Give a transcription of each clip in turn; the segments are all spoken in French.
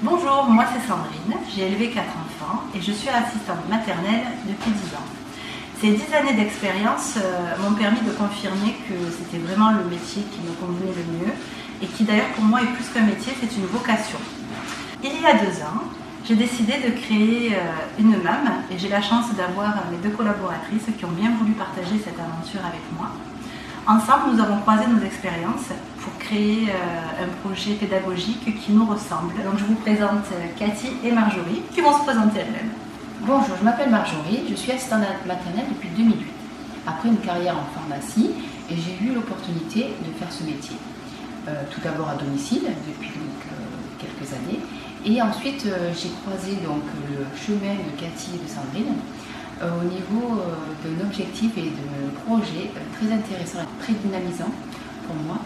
Bonjour, moi c'est Sandrine, j'ai élevé 4 enfants et je suis assistante maternelle depuis 10 ans. Ces 10 années d'expérience m'ont permis de confirmer que c'était vraiment le métier qui me convenait le mieux et qui d'ailleurs pour moi est plus qu'un métier, c'est une vocation. Il y a 2 ans, j'ai décidé de créer une MAM et j'ai la chance d'avoir mes 2 collaboratrices qui ont bien voulu partager cette aventure avec moi. Ensemble, nous avons croisé nos expériences pour créer un projet pédagogique qui nous ressemble. Donc je vous présente Cathy et Marjorie qui vont se présenter elles-mêmes. Bonjour, je m'appelle Marjorie, je suis assistante maternelle depuis 2008. Après une carrière en pharmacie, et j'ai eu l'opportunité de faire ce métier. Tout d'abord à domicile, depuis quelques années, et ensuite j'ai croisé le chemin de Cathy et de Sandrine au niveau d'un objectif et d'un projet très intéressant et très dynamisant pour moi,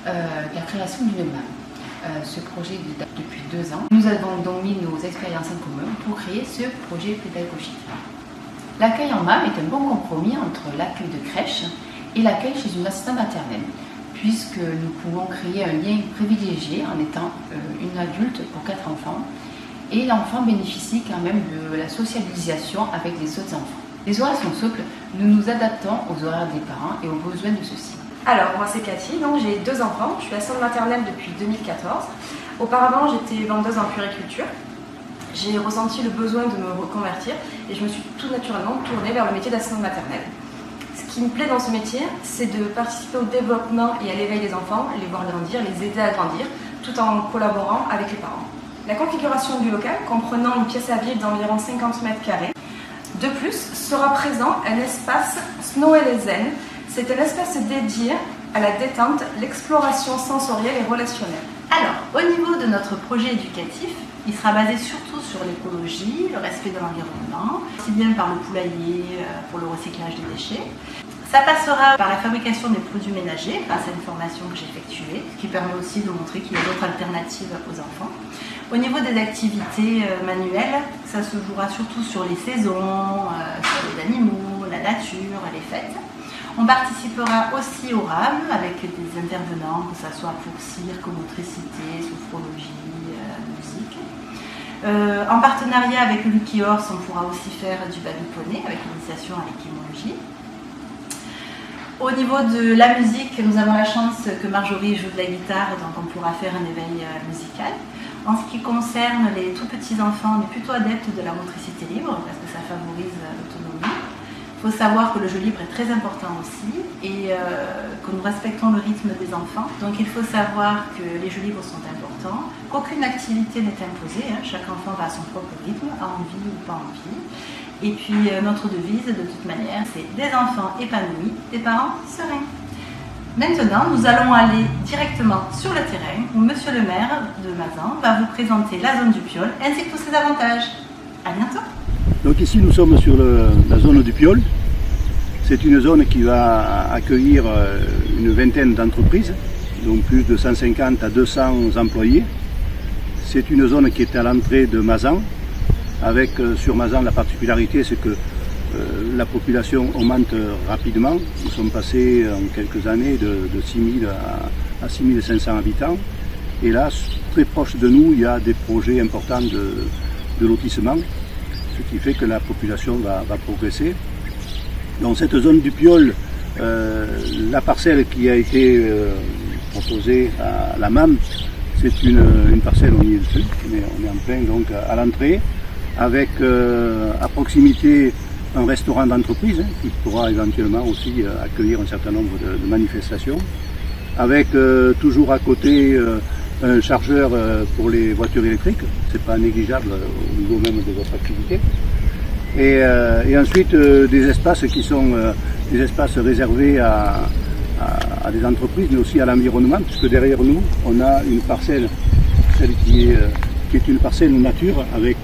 la création d'une MAM. Ce projet date depuis 2 ans. Nous avons donc mis nos expériences en commun pour créer ce projet pédagogique. L'accueil en MAM est un bon compromis entre l'accueil de crèche et l'accueil chez une assistante maternelle, puisque nous pouvons créer un lien privilégié en étant une adulte pour 4 enfants, et l'enfant bénéficie quand même de la socialisation avec les autres enfants. Les horaires sont souples, nous nous adaptons aux horaires des parents et aux besoins de ceux-ci. Alors, moi c'est Cathy, donc j'ai 2 enfants, je suis assistante maternelle depuis 2014. Auparavant, j'étais vendeuse en puériculture. J'ai ressenti le besoin de me reconvertir et je me suis tout naturellement tournée vers le métier d'assistante maternelle. Ce qui me plaît dans ce métier, c'est de participer au développement et à l'éveil des enfants, les voir grandir, les aider à grandir, tout en collaborant avec les parents. La configuration du local, comprenant une pièce à vivre d'environ 50 mètres carrés. De plus, sera présent un espace Snow et Zen. C'est un espace dédié à la détente, l'exploration sensorielle et relationnelle. Alors, au niveau de notre projet éducatif, il sera basé surtout sur l'écologie, le respect de l'environnement, aussi bien par le poulailler pour le recyclage des déchets. Ça passera par la fabrication des produits ménagers grâce à une formation que j'ai effectuée, ce qui permet aussi de montrer qu'il y a d'autres alternatives aux enfants. Au niveau des activités manuelles, ça se jouera surtout sur les saisons, sur les animaux, la nature, les fêtes. On participera aussi au RAM avec des intervenants, que ce soit pour cirque, motricité, sophrologie, musique. En partenariat avec le Lucky Horse, on pourra aussi faire du baby poney avec l'initiation à l'équimologie. Au niveau de la musique, nous avons la chance que Marjorie joue de la guitare, donc on pourra faire un éveil musical. En ce qui concerne les tout petits enfants, on est plutôt adeptes de la motricité libre parce que ça favorise l'autonomie. Il faut savoir que le jeu libre est très important aussi et que nous respectons le rythme des enfants. Donc il faut savoir que les jeux libres sont importants, qu'aucune activité n'est imposée, chaque enfant va à son propre rythme, a envie ou pas envie. Et puis notre devise de toute manière, c'est des enfants épanouis, des parents sereins. Maintenant, nous allons aller directement sur le terrain où Monsieur le maire de Mazan va vous présenter la zone du Piol ainsi que tous ses avantages. À bientôt. Donc ici nous sommes sur la zone du Piol. C'est une zone qui va accueillir une vingtaine d'entreprises, donc plus de 150 à 200 employés. C'est une zone qui est à l'entrée de Mazan, avec sur Mazan la particularité c'est que la population augmente rapidement. Nous sommes passés en quelques années de 6 000 à 6 500 habitants. Et là, très proche de nous, il y a des projets importants de lotissement, ce qui fait que la population va progresser. Dans cette zone du Piol, la parcelle qui a été proposée à la MAM, c'est une parcelle, on y est dessus, mais on est en plein donc à l'entrée, avec à proximité un restaurant d'entreprise qui pourra éventuellement aussi accueillir un certain nombre de manifestations, avec toujours à côté un chargeur pour les voitures électriques, c'est pas négligeable au niveau même de votre activité. Et ensuite des espaces qui sont des espaces réservés à des entreprises, mais aussi à l'environnement, puisque derrière nous, on a une parcelle, celle qui est une parcelle nature avec,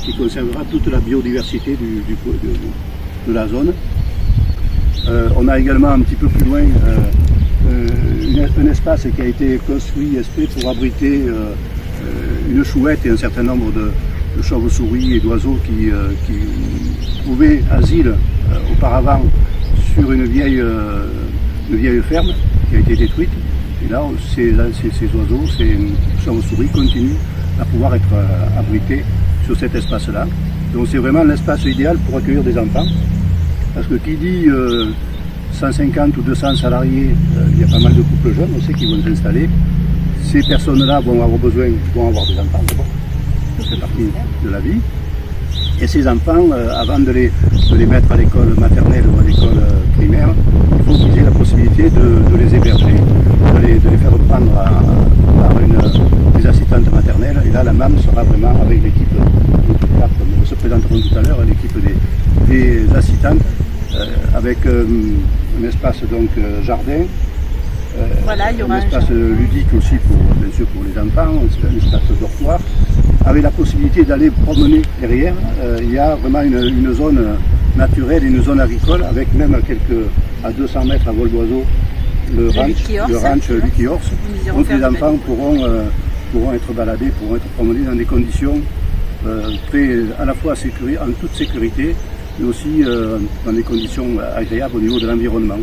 qui conservera toute la biodiversité de la zone. On a également un petit peu plus loin un espace qui a été construit exprès pour abriter une chouette et un certain nombre de chauves-souris et d'oiseaux qui trouvaient asile auparavant sur une vieille ferme qui a été détruite. Et là, ces oiseaux, ces chauves-souris continuent à pouvoir être abrités sur cet espace-là. Donc c'est vraiment l'espace idéal pour accueillir des enfants. Parce que qui dit 150 ou 200 salariés, il y a pas mal de couples jeunes, on sait qu'ils vont s'installer. Ces personnes-là vont avoir des enfants d'abord. Ça fait partie de la vie. Et ces enfants, avant de les mettre à l'école maternelle ou à l'école primaire, il faut qu'ils aient la possibilité de les héberger, de les faire prendre par des assistantes maternelles. Et là, la MAM sera vraiment avec l'équipe, comme nous se présenterons tout à l'heure, l'équipe des assistantes, avec un espace donc jardin, Voilà, il y aura un espace ludique aussi bien sûr pour les enfants, un espace dortoir, avec la possibilité d'aller promener derrière. Il y a vraiment une zone naturelle, une zone agricole, avec même à 200 mètres à vol d'oiseau le ranch Lucky Horse. Donc les enfants pourront être baladés, pourront être promenés dans des conditions à la fois en toute sécurité, mais aussi dans des conditions agréables au niveau de l'environnement.